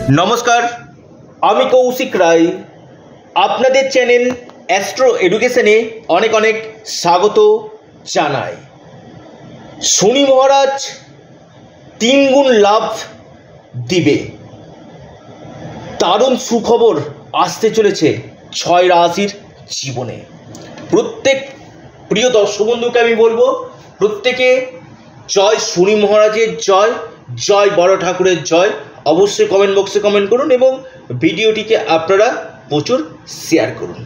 নমস্কার, আমি কৌশিক রায়। আপনাদের চ্যানেল অ্যাস্ট্রো এডুকেশনে অনেক অনেক স্বাগত জানাই। শনি মহারাজ 3 গুণ লাভ দিবে। দারুণ সুখবর আসতে চলেছে 6 রাশির জীবনে। প্রত্যেক প্রিয় দর্শক বন্ধুকে আমি বলবো, প্রত্যেকে জয় শনি মহারাজের জয়, জয় বড় ঠাকুরের জয়। অবশ্যই কমেন্ট বক্সে কমেন্ট করুন এবং ভিডিওটিকে আপনারা প্রচুর শেয়ার করুন।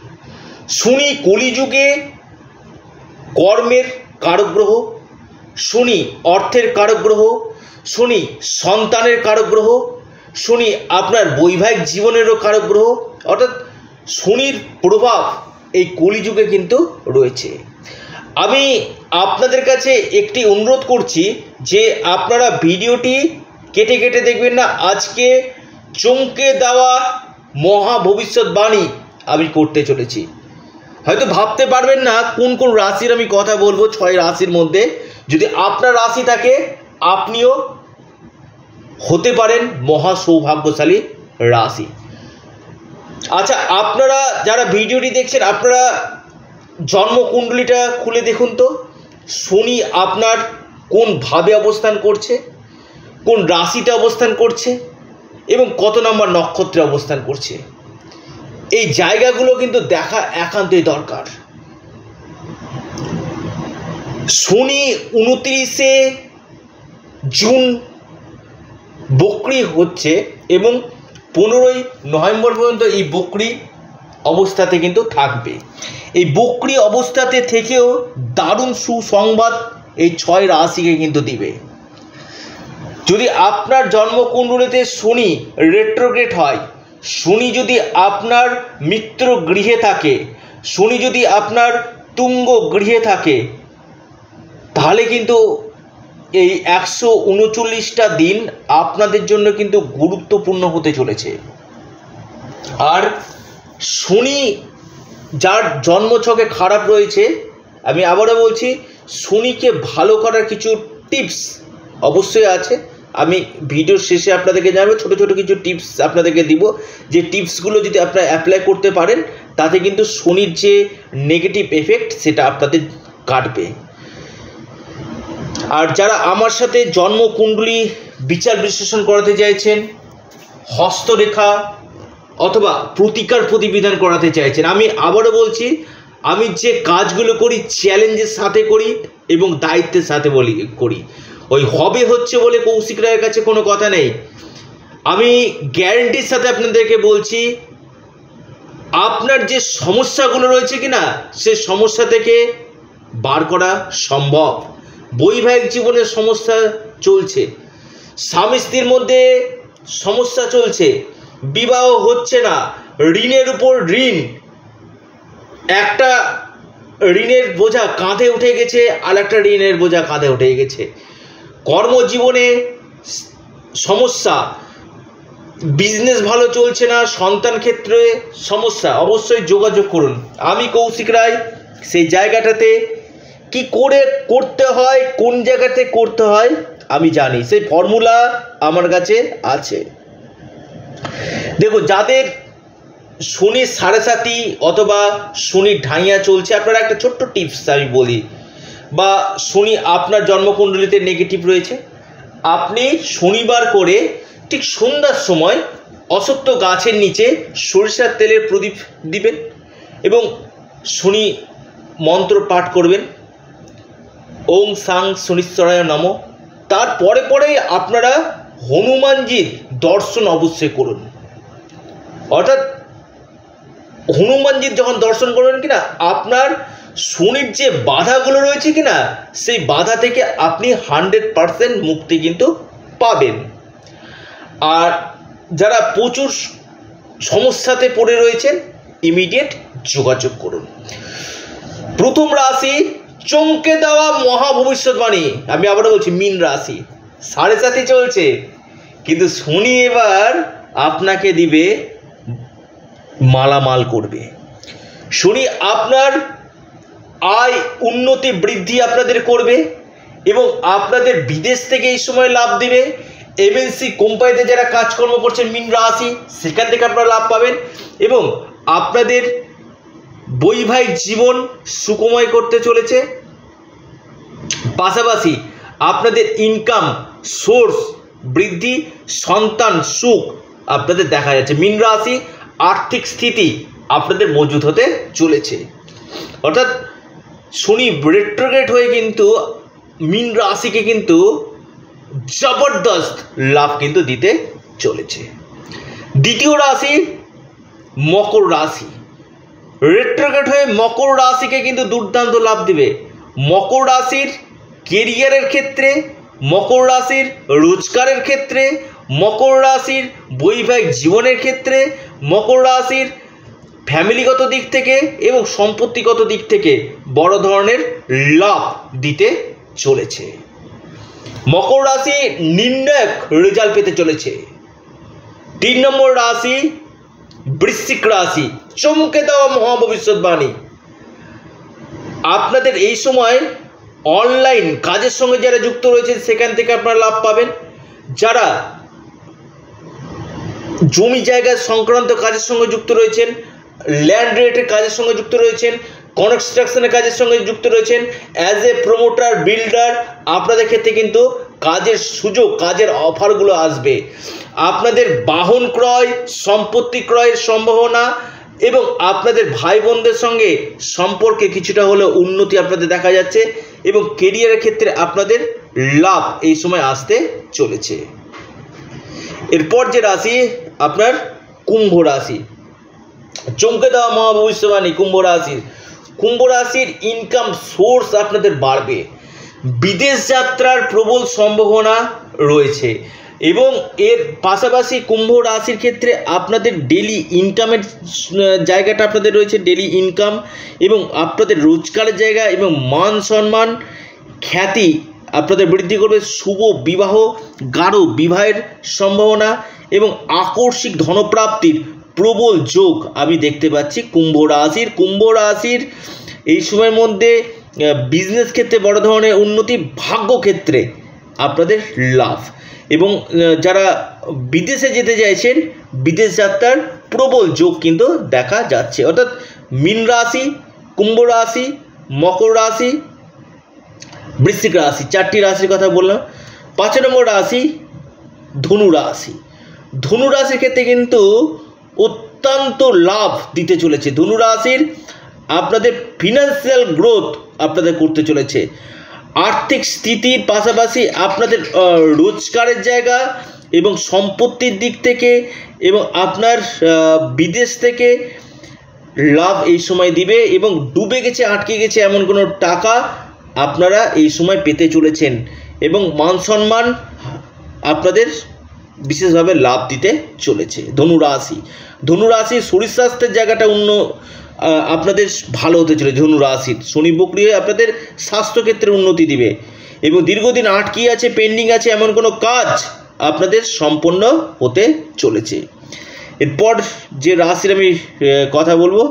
শনি কলিযুগে কর্মের কারক গ্রহ, শনি অর্থের কারক গ্রহ, শনি সন্তানের কারক গ্রহ, শনি আপনার বৈবাহিক জীবনেরও কারক গ্রহ। অর্থাৎ শনির প্রভাব এই কলিযুগে কিন্তু রয়েছে। আমি আপনাদের কাছে একটি অনুরোধ করছি যে আপনারা ভিডিওটি কেটে কেটে দেখবেন না। আজকে চমকে দেওয়া মহা ভবিষ্যৎবাণী আমি করতে চলেছি। হয়তো ভাবতে পারবেন না কোন কোন রাশির আমি কথা বলবো। 6 রাশির মধ্যে যদি আপনার রাশি থাকে, আপনিও হতে পারেন মহা সৌভাগ্যশালী রাশি। আচ্ছা, আপনারা যারা ভিডিওটি দেখছেন, আপনারা জন্মকুণ্ডলীটা খুলে দেখুন তো, শনি আপনার কোন ভাবে অবস্থান করছে, কোন রাশিতে অবস্থান করছে এবং কত নম্বর নক্ষত্রে অবস্থান করছে। এই জায়গাগুলো কিন্তু দেখা একান্তই দরকার। শনি 29শে জুন বক্রি হচ্ছে এবং 15ই নভেম্বর পর্যন্ত এই বক্রি অবস্থাতে কিন্তু থাকবে। এই বক্রি অবস্থাতে থেকেও দারুণ সুসংবাদ এই 6 রাশিকে কিন্তু দিবে। যদি আপনার জন্মকুণ্ডলীতে শনি রেট্রোগ্রেড হয়, শনি যদি আপনার মিত্র গৃহে থাকে, শনি যদি আপনার তুঙ্গ গৃহে থাকে, তাহলে কিন্তু এই 139টা দিন আপনাদের জন্য কিন্তু গুরুত্বপূর্ণ হতে চলেছে। আর শনি যার জন্মছকে খারাপ রয়েছে, আমি আবারও বলছি, শনিকে ভালো করার কিছু টিপস অবশ্যই আছে। আমি ভিডিওর শেষে আপনাদেরকে জানাবো, ছোটো ছোটো কিছু টিপস আপনাদেরকে দিব, যে টিপসগুলো যদি আপনারা অ্যাপ্লাই করতে পারেন, তাতে কিন্তু শনির যে নেগেটিভ এফেক্ট সেটা আপনাদের কাটবে। আর যারা আমার সাথে জন্মকুণ্ডলী বিচার বিশ্লেষণ করাতে চাইছেন, হস্তরেখা অথবা প্রতিকার প্রতিবিধান করাতে চাইছেন, আমি আবারও বলছি, আমি যে কাজগুলো করি চ্যালেঞ্জের সাথে করি এবং দায়িত্বের সাথে করি। ওই হবে হচ্ছে বলে কৌশিক রায়ের কাছে কোনো কথা নেই। আমি গ্যারেন্টির সাথে আপনাদেরকে বলছি, আপনার যে সমস্যাগুলো রয়েছে কিনা, সে সমস্যা থেকে বার করা সম্ভব। বৈবাহিক জীবনের সমস্যা চলছে, স্বামী স্ত্রীর মধ্যে সমস্যা চলছে, বিবাহ হচ্ছে না, ঋণের উপর ঋণ, একটা ঋণের বোঝা কাঁধে উঠে গেছে আর একটা ঋণের বোঝা কাঁধে উঠে গেছে, কর্মজীবনে সমস্যা, বিজনেস ভালো চলছে না, সন্তান ক্ষেত্রে সমস্যা, অবশ্যই যোগাযোগ করুন। আমি কৌশিক রায় সেই জায়গাটাতে কি করে করতে হয়, কোন জায়গাতে করতে হয় আমি জানি, সেই ফর্মুলা আমার কাছে আছে। দেখো, যাদের শনির 7.5 অথবা শনির ঢাইয়া চলছে, আপনারা একটা ছোট্ট টিপস আমি বলি, বা শনি আপনার জন্মকুণ্ডলীতে নেগেটিভ রয়েছে, আপনি শনিবার করে ঠিক সন্ধ্যার সময় অশ্বত্থ গাছের নিচে সরিষার তেলের প্রদীপ দিবেন এবং শনি মন্ত্র পাঠ করবেন, ওং সাং শনিশ্বরায় নমঃ। তারপরে পরেই আপনারা হনুমানজির দর্শন অবশ্যই করুন। অর্থাৎ হনুমানজির যখন দর্শন করবেন কিনা, আপনার শনির যে বাধাগুলো রয়েছে কিনা, সেই বাধা থেকে আপনি 100% মুক্তি কিন্তু পাবেন। আর যারা প্রচুর সমস্যাতে পড়ে রয়েছেন, ইমিডিয়েট যোগাযোগ করুন। প্রথম রাশি, চমকে দেওয়া মহা ভবিষ্যৎবাণী, আমি আবারও বলছি, মীন রাশি। 7.5 চলছে, কিন্তু শনি এবার আপনাকে দিবে, মালামাল করবে। শনি আপনার আয় উন্নতি বৃদ্ধি আপনাদের করবে এবং আপনাদের বিদেশ থেকে এই সময় লাভ দিবে এমএনসি কোম্পানিতে যারা কাজকর্ম করছেন মীন রাশি, সেখান থেকে আপনারা লাভ পাবেন এবং আপনাদের বৈবাহিক জীবন সুখময় করতে চলেছে। পাশাপাশি আপনাদের ইনকাম সোর্স বৃদ্ধি, সন্তান সুখ আপনাদের দেখা যাচ্ছে। মীন রাশি আর্থিক স্থিতি আপনাদের মজবুত হতে চলেছে। অর্থাৎ শনি রেট্রোগ্রেড হয়ে কিন্তু মীন রাশিকে কিন্তু জবরদস্ত লাভ কিন্তু দিতে চলেছে। দ্বিতীয় রাশি মকর রাশি, রেট্রোগ্রেড হয়ে মকর রাশিকে কিন্তু দুর্দান্ত লাভ দিবে। মকর রাশির কেরিয়ারের ক্ষেত্রে, মকর রাশির রোজগারের ক্ষেত্রে, মকর রাশির বৈবাহিক জীবনের ক্ষেত্রে, মকর রাশির ফ্যামিলিগত দিক থেকে এবং সম্পত্তিগত দিক থেকে বড় ধরনের লাভ দিতে চলেছে। মকর রাশি নির্ণায়ক রেজাল্ট পেতে চলেছে। 3 নম্বর রাশি বৃশ্চিক রাশি, চমকে দেওয়া মহাভবিষ্যৎবাণী। আপনাদের এই সময় অনলাইন কাজের সঙ্গে যারা যুক্ত রয়েছেন সেখান থেকে আপনারা লাভ পাবেন। যারা জমি জায়গা সংক্রান্ত কাজের সঙ্গে যুক্ত রয়েছেন, ল্যান্ড রেটের কাজের সঙ্গে যুক্ত রয়েছেন, কনস্ট্রাকশনের কাজের সঙ্গে যুক্ত রয়েছেন, অ্যাজ এ প্রমোটার বিল্ডার, আপনাদের ক্ষেত্রে কিন্তু কাজের সুযোগ, কাজের অফারগুলো আসবে। আপনাদের বাহন ক্রয়, সম্পত্তি ক্রয়ের সম্ভাবনা এবং আপনাদের ভাই বোনদের সঙ্গে সম্পর্কে কিছুটা হলেও উন্নতি আপনাদের দেখা যাচ্ছে এবং কেরিয়ারের ক্ষেত্রে আপনাদের লাভ এই সময় আসতে চলেছে। এরপর যে রাশি আপনার কুম্ভ রাশি, চমকে দেওয়া মহাভবিষ্যৎবাণী কুম্ভ রাশির ইনকাম সোর্স আপনাদের বাড়বে। বিদেশ যাত্রার প্রবল সম্ভাবনা রয়েছে এবং এর পাশাপাশি কুম্ভ রাশির ক্ষেত্রে আপনাদের ডেলি ইনকামের জায়গাটা আপনাদের রয়েছে, ডেলি ইনকাম এবং আপনাদের রোজগারের জায়গা এবং মান সম্মান খ্যাতি আপনাদের বৃদ্ধি করবে। শুভ বিবাহ, গাঢ় বিবাহের সম্ভাবনা এবং আকস্মিক ধনপ্রাপ্তির প্রবল যোগ আমি দেখতে পাচ্ছি কুম্ভ রাশির এই সময়ের মধ্যে বিজনেস ক্ষেত্রে বড় ধরনের উন্নতি, ভাগ্য ক্ষেত্রে আপনাদের লাভ এবং যারা বিদেশে যেতে চাইছেন বিদেশ যাত্রার প্রবল যোগ কিন্তু দেখা যাচ্ছে। অর্থাৎ মীন রাশি, কুম্ভ রাশি, মকর রাশি, বৃশ্চিক রাশি, 4টি রাশির কথা বললাম। 5 নম্বর রাশি ধনু রাশি। ধনু রাশির ক্ষেত্রে কিন্তু অত্যন্ত লাভ দিতে চলেছে। ধনু রাশির আপনাদের ফিনান্সিয়াল গ্রোথ আপনাদের করতে চলেছে। আর্থিক স্থিতির পাশাপাশি আপনাদের রোজগারের জায়গা এবং সম্পত্তির দিক থেকে এবং আপনার বিদেশ থেকে লাভ এই সময় দিবে এবং ডুবে গেছে, আটকে গেছে এমন কোনো টাকা আপনারা এই সময় পেতে চলেছেন এবং মান সম্মান আপনাদের বিশেষভাবে লাভ দিতে চলেছে। ধনু রাশি শরীর স্বাস্থ্যের জায়গাটা আপনাদের ভালো হতে চলেছে। ধনু রাশির শনি বক্রি হয়ে আপনাদের স্বাস্থ্যক্ষেত্রে উন্নতি দিবে এবং দীর্ঘদিন আটকে আছে, পেন্ডিং আছে এমন কোনো কাজ আপনাদের সম্পন্ন হতে চলেছে। এরপর যে রাশির আমি কথা বলবো,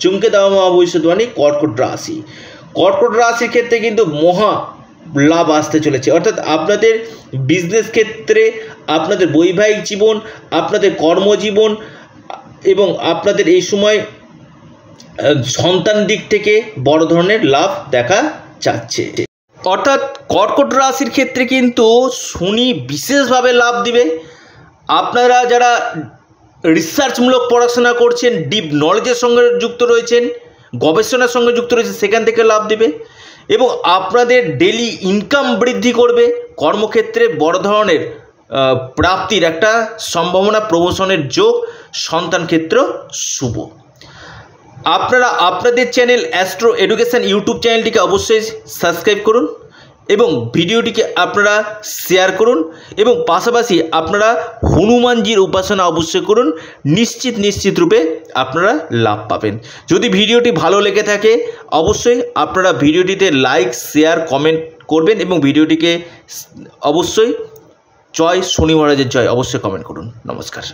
চমকে দেওয়া মহাভবিষ্যৎবাণী কর্কট রাশির ক্ষেত্রে কিন্তু মহা লাভ আসতে চলেছে। অর্থাৎ আপনাদের বিজনেস ক্ষেত্রে, আপনাদের বৈবাহিক জীবন, আপনাদের কর্মজীবন এবং আপনাদের এই সময় সন্তান দিক থেকে বড় ধরনের লাভ দেখা যাচ্ছে। অর্থাৎ কর্কট রাশির ক্ষেত্রে কিন্তু শনি বিশেষভাবে লাভ দিবে। আপনারা যারা রিসার্চমূলক পড়াশোনা করছেন, ডিপ নলেজের সঙ্গে যুক্ত রয়েছেন, গবেষণার সঙ্গে যুক্ত রয়েছে, সেখান থেকে লাভ দিবে এবং আপনাদের ডেলি ইনকাম বৃদ্ধি করবে। কর্মক্ষেত্রে বড় ধরনের প্রাপ্তির একটা সম্ভাবনা, প্রমোশনের যোগ, সন্তান ক্ষেত্র শুভ। আপনারা আপনাদের চ্যানেল অ্যাস্ট্রো এডুকেশন ইউটিউব চ্যানেলটিকে অবশ্যই সাবস্ক্রাইব করুন এবং ভিডিওটিকে আপনারা শেয়ার করুন এবং পাশাপাশি আপনারা হনুমানজির উপাসনা অবশ্যই করুন। নিশ্চিত রূপে আপনারা লাভ পাবেন। যদি ভিডিওটি ভালো লেগে থাকে অবশ্যই আপনারা ভিডিওটিতে লাইক, শেয়ার, কমেন্ট করবেন এবং ভিডিওটিকে অবশ্যই জয় শনি মহারাজের জয় অবশ্যই কমেন্ট করুন। নমস্কার।